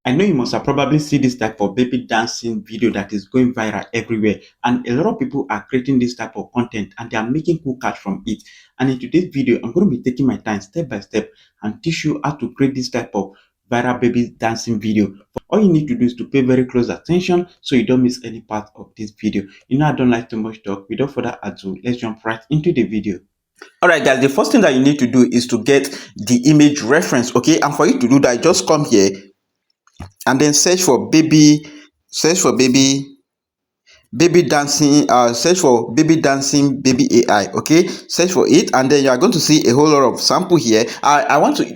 I know you must have probably seen this type of baby dancing video that is going viral everywhere, and a lot of people are creating this type of content and they are making cool cash from it. And in today's video, I'm going to be taking my time step by step and teach you how to create this type of viral baby dancing video. All you need to do is to pay very close attention so you don't miss any part of this video. You know I don't like too much talk. Without further ado, let's jump right into the video. All right, guys, the first thing that you need to do is to get the image reference, okay? And for you to do that, just come here and then search for baby dancing, search for baby dancing baby AI, okay? Search for it, and then you are going to see a whole lot of sample here.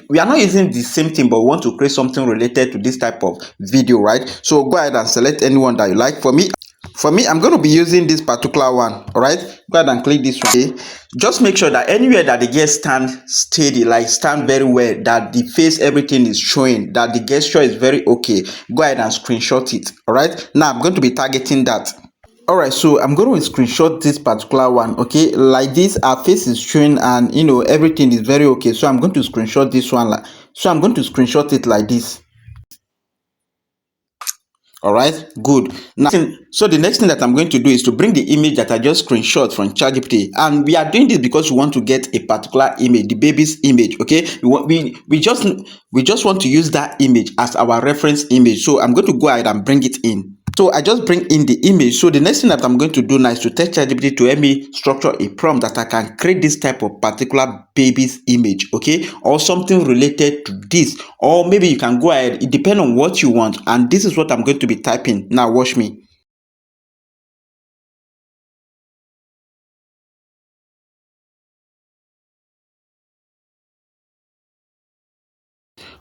We are not using the same thing, but we want to create something related to this type of video, right? So go ahead and select anyone that you like. For me, I'm going to be using this particular one. All right, go ahead and click this one. Okay? Just make sure that anywhere that the guest stand steady, like stand very well, that the face, everything is showing, that the gesture is very okay. Go ahead and screenshot it. All right, now I'm going to be targeting that. All right, so I'm going to screenshot this particular one. Okay, like this, our face is showing and everything is very okay. So I'm going to screenshot this one. So I'm going to screenshot it like this. All right, good. Now, so the next thing that I'm going to do is to bring the image that I just screenshot from ChatGPT, and we are doing this because we want to get a particular image, the baby's image. Okay, we just want to use that image as our reference image. So I'm going to go ahead and bring it in. So I just bring in the image. So the next thing that I'm going to do now is to tell ChatGPT to help me structure a prompt that I can create this type of particular baby's image, okay, or something related to this, or maybe you can go ahead. It depends on what you want, and this is what I'm going to be typing now. Watch me.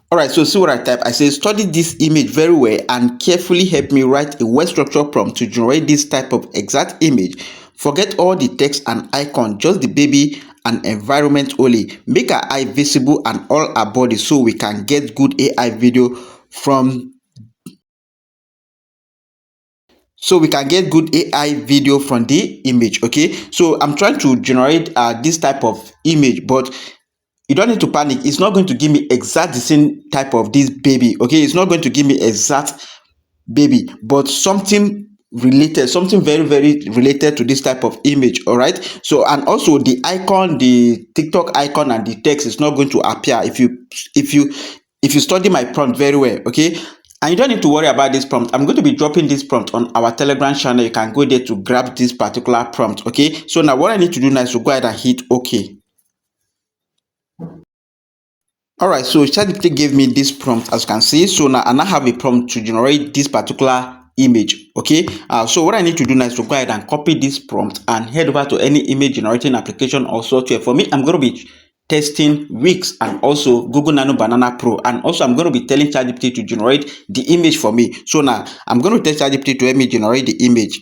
All right, so see what I type. I say study this image very well and carefully help me write a well-structured prompt to generate this type of exact image. Forget all the text and icon, just the baby and environment only. Make her eye visible and all her body so we can get good AI video from the image. Okay, so I'm trying to generate this type of image, but you don't need to panic. It's not going to give me exact the same type of this baby. Okay, it's not going to give me exact baby, but something related, something very very related to this type of image. All right, so and also the icon, the TikTok icon and the text is not going to appear if you study my prompt very well. Okay, and you don't need to worry about this prompt. I'm going to be dropping this prompt on our Telegram channel. You can go there to grab this particular prompt. Okay, so now what I need to do now is to go ahead and hit OK. All right, so ChatGPT gave me this prompt, as you can see. So now I now have a prompt to generate this particular image. Okay, so what I need to do now is to go ahead and copy this prompt and head over to any image generating application or software. For me, I'm going to be testing Wix and also Google Nano Banana Pro, and also I'm going to be telling ChatGPT to generate the image for me. So now I'm going to tell ChatGPT to help me generate the image.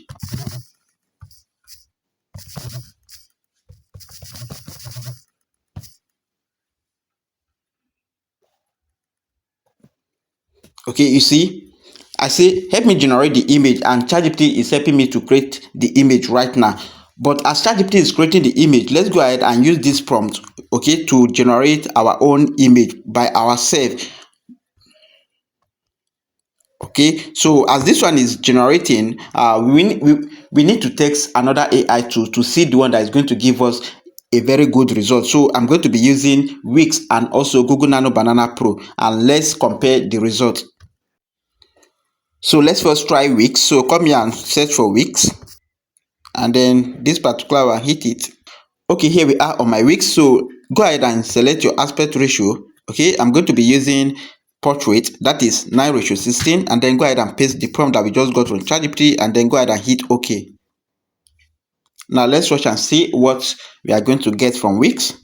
Okay, you see, I say help me generate the image, and ChatGPT is helping me to create the image right now. But as ChatGPT is creating the image, let's go ahead and use this prompt, okay, to generate our own image by ourselves. Okay, so as this one is generating, we need to text another AI to see the one that is going to give us a very good result. So I'm going to be using Wix and also Google Nano Banana Pro, and let's compare the result. So let's first try Wix. So come here and search for Wix, and then this particular one, hit it. Okay, here we are on my Wix. So go ahead and select your aspect ratio. Okay, I'm going to be using portrait, that is 9:16, and then go ahead and paste the prompt that we just got from ChatGPT, and then go ahead and hit OK. Now let's watch and see what we are going to get from Wix.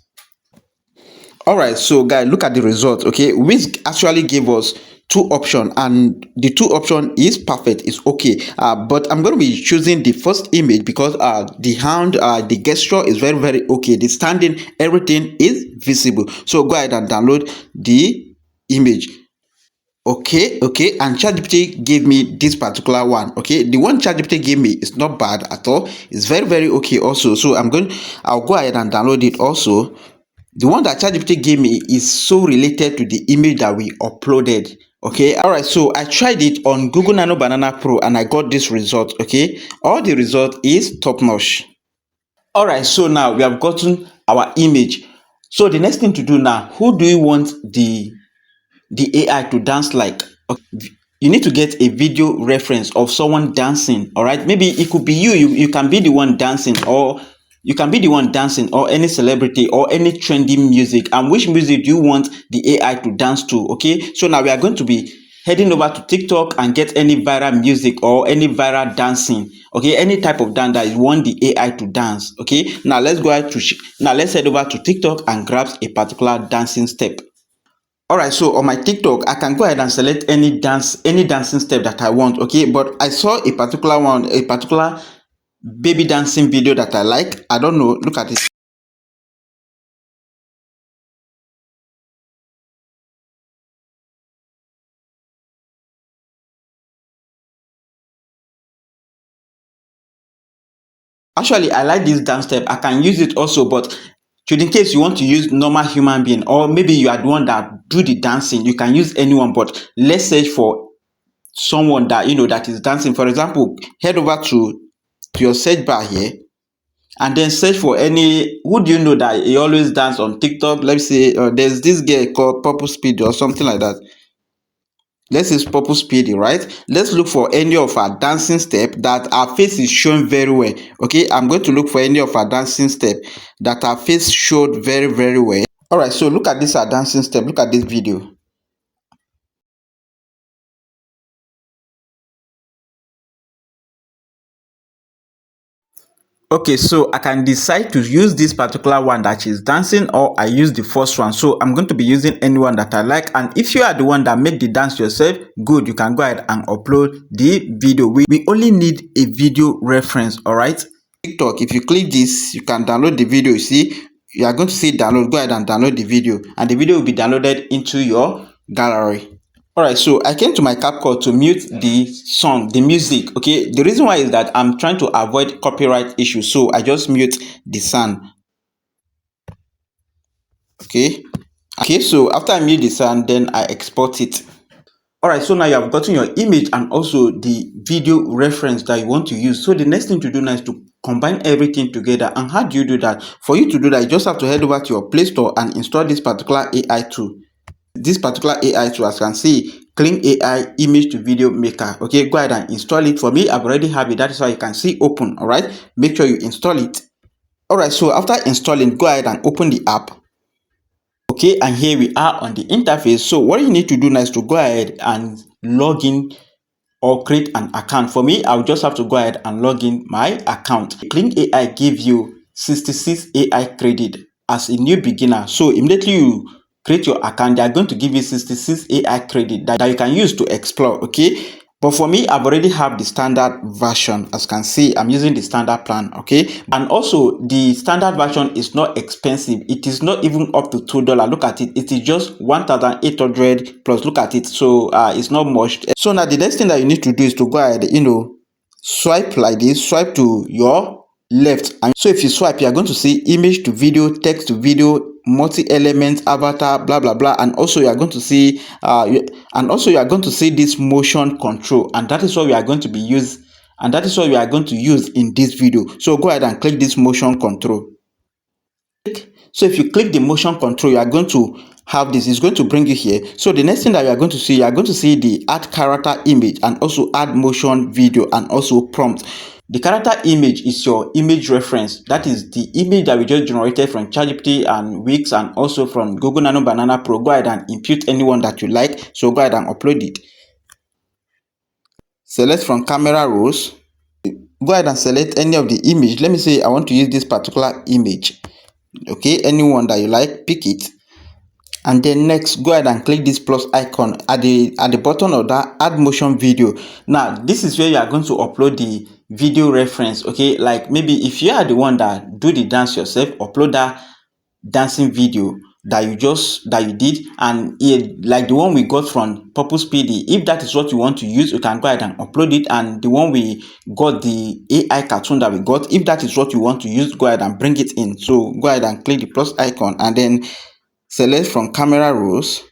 All right, so guys, look at the result. Okay, Wix actually gave us two options, and the two option is perfect, it's okay, but I'm going to be choosing the first image because the hand, the gesture is very very okay, the standing, everything is visible. So go ahead and download the image. Okay, and ChatGPT gave me this particular one. Okay, the one ChatGPT gave me is not bad at all, it's very very okay also. So I'll go ahead and download it also. The one that ChatGPT gave me is so related to the image that we uploaded. Okay, all right, so I tried it on Google Nano Banana Pro and I got this result. Okay, all the result is top notch. All right, so now we have gotten our image. So the next thing to do now, who do you want the AI to dance like? Okay, you need to get a video reference of someone dancing. All right, maybe it could be you can be the one dancing, or you can be the one dancing, or any celebrity, or any trending music. And which music do you want the AI to dance to? Okay, so now we are going to be heading over to TikTok and get any viral music or any viral dancing. Okay, any type of dance that you want the AI to dance. Okay, now let's go ahead to now let's head over to TikTok and grab a particular dancing step. All right, so on my TikTok, I can go ahead and select any dancing step that I want. Okay, but I saw a particular one, a particular baby dancing video that I like. I don't know, look at it. Actually, I like this dance step. I can use it also, but should in case you want to use normal human being, or maybe you are the one that do the dancing, you can use anyone, but let's search for someone that that is dancing. For example, head over to your search bar here and then search for any, who do you know that he always dance on TikTok? Let's say there's this girl called Purple Speed or something like that. Let's say Purple Speedy, right? Let's look for any of our dancing step that our face is shown very well. Okay, I'm going to look for any of our dancing step that our face showed very well. All right, so look at this our dancing step. Look at this video. Okay, so I can decide to use this particular one that is dancing, or I use the first one. So I'm going to be using anyone that I like. And if you are the one that made the dance yourself, good, you can go ahead and upload the video. We only need a video reference. All right, TikTok, if you click this, you can download the video. You see, you are going to see download. Go ahead and download the video, and the video will be downloaded into your gallery. All right, so I came to my CapCut to mute the song, the music. Okay, the reason why is that I'm trying to avoid copyright issues, so I just mute the sound. Okay, so after I mute the sound, then I export it. All right, so now you have gotten your image and also the video reference that you want to use. So the next thing to do now is to combine everything together. And how do you do that? For you to do that, you just have to head over to your Play Store and install this particular AI tool. This particular AI tool, as you can see, Kling AI image to video maker. Okay, go ahead and install it. For me, I've already have it. That is why you can see open. All right, make sure you install it. All right, so after installing, go ahead and open the app. Okay, and here we are on the interface. So what you need to do now is to go ahead and log in or create an account. For me, I'll just have to go ahead and log in my account. Kling AI gives you 66 AI credit as a new beginner. So immediately you create your account, they are going to give you 66 AI credit that you can use to explore. Okay, but for me, I've already have the standard version. As you can see, I'm using the standard plan. Okay, and also the standard version is not expensive. It is not even up to $2. Look at it, it is just 1,800 plus. Look at it, so it's not much. So now the next thing that you need to do is to go ahead, swipe like this, swipe to your left. And so if you swipe, you are going to see image to video, text to video, multi-element, avatar, blah blah blah. And also you are going to see you are going to see this motion control, and that is what we are going to be used, and that is what we are going to use in this video. So go ahead and click this motion control. So if you click the motion control, you are going to have this. It's going to bring you here. So the next thing that you are going to see, you are going to see the add character image and also add motion video and also prompt. The character image is your image reference. That is the image that we just generated from ChatGPT and Wix and also from Google Nano Banana Pro. Go ahead and impute anyone that you like. So go ahead and upload it. Select from camera rolls. Go ahead and select any of the image. Let me say I want to use this particular image. Okay, anyone that you like, pick it. And then next, go ahead and click this plus icon at the bottom of that add motion video. Now this is where you are going to upload the video reference. Okay, like maybe if you are the one that do the dance yourself, upload that dancing video that you did, and like the one we got from Purple Speedy. If that is what you want to use, you can go ahead and upload it. And the one we got, the AI cartoon that we got, if that is what you want to use, go ahead and bring it in. So go ahead and click the plus icon and then select from camera rolls.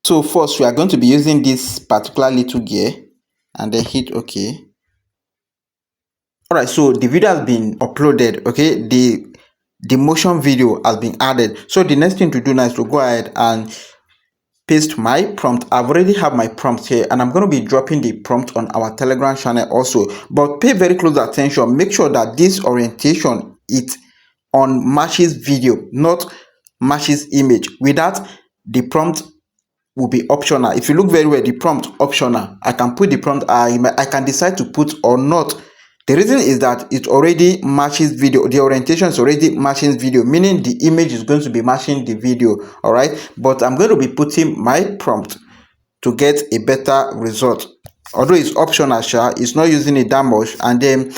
So first we are going to be using this particular little gear and then hit OK. Alright, so the video has been uploaded, okay? The motion video has been added. So the next thing to do now is to go ahead and paste my prompt. I've already have my prompt here, and I'm going to be dropping the prompt on our Telegram channel also. But pay very close attention. Make sure that this orientation it on matches video, not matches image. With that, the prompt will be optional. If you look very well, the prompt optional. I can put the prompt. I can decide to put or not. The reason is that it already matches video. The orientation is already matching video, meaning the image is going to be matching the video. All right, but I'm going to be putting my prompt to get a better result. Although it's optional, it's not using it that much. And then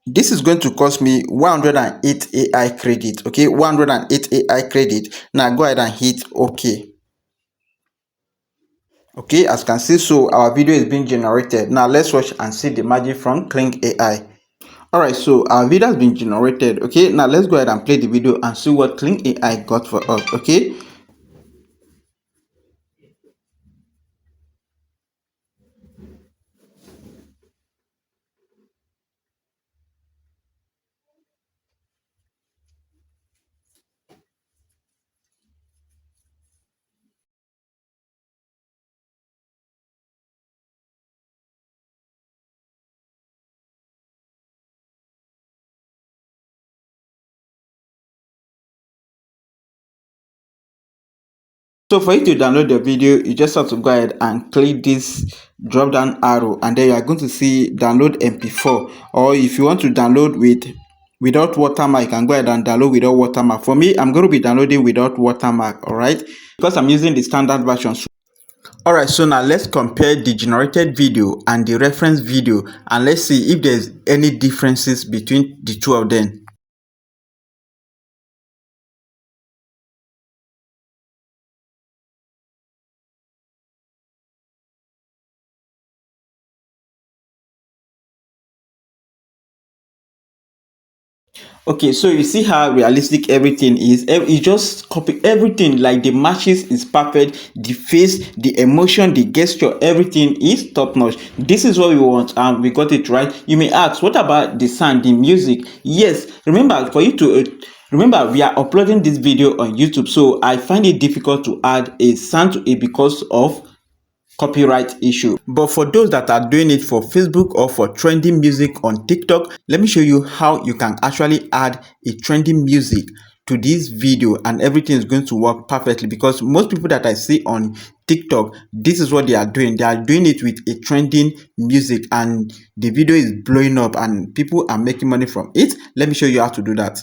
this is going to cost me 108 AI credit. Okay, 108 AI credit. Now go ahead and hit OK. Okay, as you can see, so our video is being generated. Now let's watch and see the magic from Kling AI. Alright, so our video has been generated. Okay, now let's go ahead and play the video and see what Kling AI got for us. Okay. So for you to download the video, you just have to go ahead and click this drop down arrow, and then you are going to see download MP4. Or if you want to download without watermark, you can go ahead and download without watermark. For me, I'm going to be downloading without watermark. All right, because I'm using the standard version. Alright, so now let's compare the generated video and the reference video, and let's see if there's any differences between the two of them. Okay, so you see how realistic everything is. It just copy everything, like the matches is perfect, the face, the emotion, the gesture, everything is top notch. This is what we want, and we got it right. You may ask, what about the sound, the music? Yes, remember, for you to remember, we are uploading this video on YouTube, so I find it difficult to add a sound to it because of copyright issue. But for those that are doing it for Facebook or for trending music on TikTok, let me show you how you can actually add a trending music to this video, and everything is going to work perfectly, because most people that I see on TikTok, this is what they are doing. They are doing it with a trending music, and the video is blowing up and people are making money from it. Let me show you how to do that.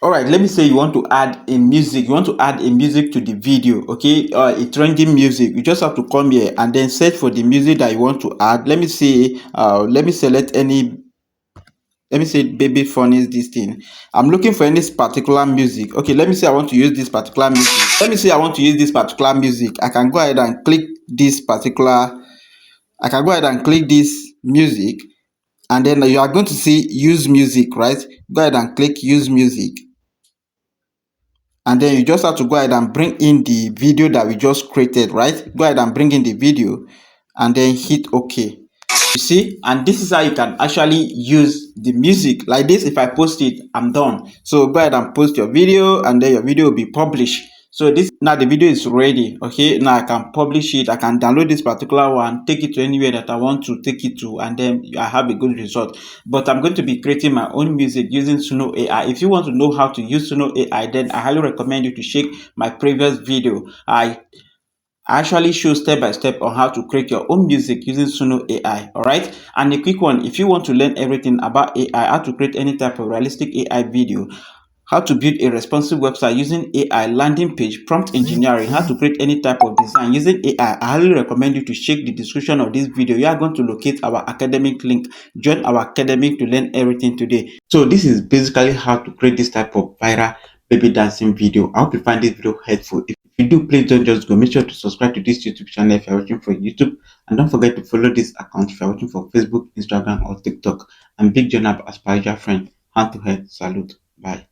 All right, let me say you want to add a music. You want to add a music to the video, okay? A trending music. You just have to come here and then search for the music that you want to add. Let me see. Let me select any. Let me say baby funny this thing. I'm looking for any particular music. Okay, let me say I want to use this particular music. Let me say I want to use this particular music. I can go ahead and click this particular. I can go ahead and click this music, and then you are going to see use music, right? Go ahead and click use music. And then you just have to go ahead and bring in the video that we just created, right? Go ahead and bring in the video and then hit OK. You see, and this is how you can actually use the music like this. If I post it, I'm done. So go ahead and post your video, and then your video will be published. So this now the video is ready. Okay, now I can publish it. I can download this particular one, take it to anywhere that I want to take it to, and then I have a good result. But I'm going to be creating my own music using Suno AI. If you want to know how to use Suno AI, then I highly recommend you to check my previous video. I actually show step by step on how to create your own music using Suno AI. All right, and a quick one, if you want to learn everything about AI, how to create any type of realistic AI video, how to build a responsive website using AI, landing page, prompt engineering, how to create any type of design using AI, I highly recommend you to check the description of this video. You are going to locate our academic link. Join our academic to learn everything today. So this is basically how to create this type of viral baby dancing video. I hope you find this video helpful. If you do, please don't just go. Make sure to subscribe to this YouTube channel if you're watching for YouTube, and don't forget to follow this account if you're watching for Facebook, Instagram, or TikTok. I'm Big JohnAb, as per your friend. Hand to head, salute, bye.